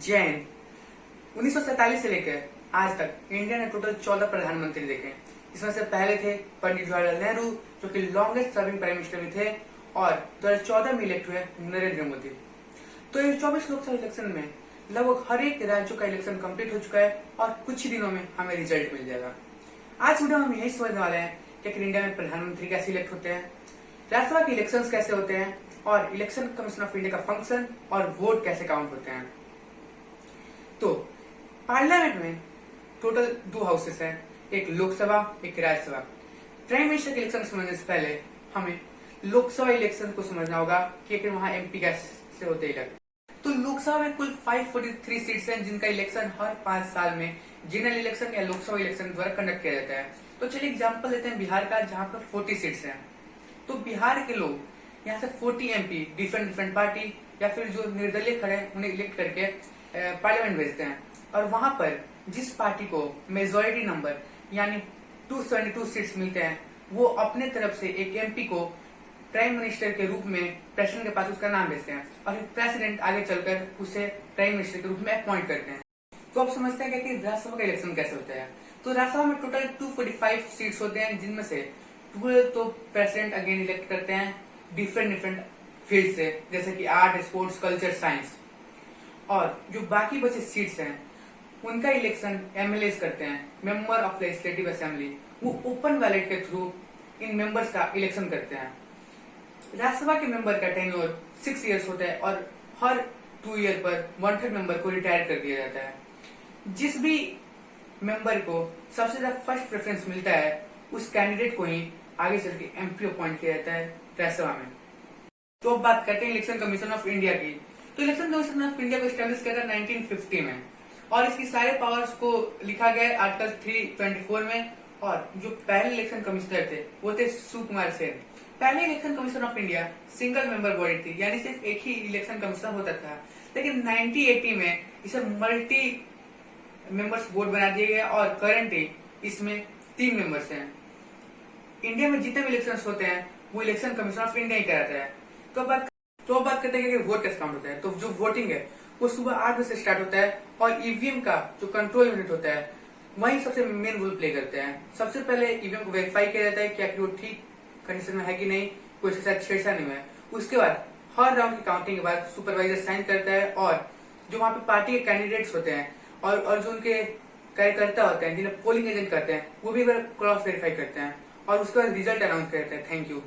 जैन 1947 से लेकर आज तक इंडिया ने टोटल 14 प्रधानमंत्री देखे। इसमें से पहले थे पंडित जवाहरलाल नेहरू, जो कि लॉन्गेस्ट सर्विंग प्राइम मिनिस्टर भी थे, और 2014 में इलेक्ट हुए नरेंद्र मोदी। तो इस 24 लोकसभा इलेक्शन में लगभग हर एक राज्यों का इलेक्शन कंप्लीट हो चुका है और कुछ ही दिनों में हमें रिजल्ट मिल जाएगा। आज वीडियो में हम यही समझने वाले हैं कि इंडिया में प्रधानमंत्री कैसे इलेक्ट होते हैं, राज्यसभा के इलेक्शन कैसे होते हैं, और इलेक्शन कमीशन ऑफ इंडिया का फंक्शन और वोट कैसे काउंट होते हैं। तो पार्लियामेंट में टोटल 2 हाउसेस हैं, एक लोकसभा एक राज्यसभा। प्राइम मिनिस्टर के इलेक्शन समझने से पहले हमें लोकसभा इलेक्शन को समझना होगा कि वहां एमपी कैसे होते हैं। तो लोकसभा में कुल 543 सीट्स हैं, जिनका इलेक्शन हर 5 साल में जनरल इलेक्शन या लोकसभा इलेक्शन द्वारा कंडक्ट किया जाता है। तो चलिए एग्जांपल लेते हैं बिहार का, जहां पर 40 सीट्स हैं। तो बिहार के लोग यहाँ से 40 एमपी डिफरेंट पार्टी या फिर जो निर्दलीय खड़े हैं उन्हें इलेक्ट करके पार्लियामेंट भेजते हैं, और वहां पर जिस पार्टी को मेजोरिटी नंबर यानी 272 सीट्स मिलते हैं, वो अपने तरफ से एक एमपी को प्राइम मिनिस्टर के रूप में प्रेसिडेंट के पास उसका नाम भेजते हैं, और फिर प्रेसिडेंट आगे चलकर उसे प्राइम मिनिस्टर के रूप में अपॉइंट करते हैं। तो आप समझते हैं कि राज्यसभा का इलेक्शन कैसे होता है। तो राज्यसभा में टोटल 245 सीट्स होते हैं, जिनमें से 12 तो प्रेसिडेंट अगेन इलेक्ट करते हैं डिफरेंट फील्ड से, जैसे कि आर्ट, स्पोर्ट्स, कल्चर, साइंस। और जो बाकी बचे सीट्स हैं उनका इलेक्शन एमएलए करते हैं, मेंबर ऑफ लेजिस्लेटिव असेंबली। वो ओपन बैलेट के थ्रू इन मेंबर्स का इलेक्शन करते हैं। राज्यसभा के मेंबर का टेन्योर 6 इयर्स होता है, और हर 2 ईयर पर 1/3 मेंबर को रिटायर कर दिया जाता है। जिस भी मेंबर को सबसे ज्यादा फर्स्ट प्रेफरेंस मिलता है, उस कैंडिडेट को ही आगे चल के एमपी अपॉइंट किया जाता है राज्यसभा में। तो अब बात करते हैं इलेक्शन कमीशन ऑफ इंडिया की। तो इलेक्शन कमीशन ऑफ इंडिया को स्टैब्लिश किया था 1950 में, और इसकी सारे पावर्स को लिखा गया है आर्टिकल 324 में। और जो पहले इलेक्शन कमिश्नर थे वो थे सुकुमार सेन। पहले election commission of India single member body थी, यानी सिर्फ एक ही इलेक्शन कमिश्नर होता था। लेकिन 1980 में इसे मल्टी मेंबर्स बोर्ड बना दिया गया, और करंटली इसमें 3 मेंबर्स हैं। इंडिया में जितने भी इलेक्शन होते हैं वो इलेक्शन कमीशन ऑफ इंडिया ही कराता है। तो बात करते हैं कि वोट कैसे काउंट होता है। तो जो वोटिंग है वो सुबह 8 बजे से स्टार्ट होता है, और ईवीएम का जो कंट्रोल यूनिट होता है वही सबसे मेन रोल प्ले करते हैं। सबसे पहले ईवीएम को वेरीफाई किया जाता है कि वो ठीक कंडीशन में है कि नहीं, कोई इसके साथ छेड़छाड़ नहीं है। उसके बाद हर राउंड की काउंटिंग के बाद सुपरवाइजर साइन करता है, और जो वहाँ पे पार्टी के कैंडिडेट्स होते हैं और जो उनके कार्यकर्ता होते हैं जिन्हें पोलिंग एजेंट करते हैं, वो भी क्रॉस वेरीफाई करते हैं, और उसके बाद रिजल्ट अनाउंस करते हैं। Thank you.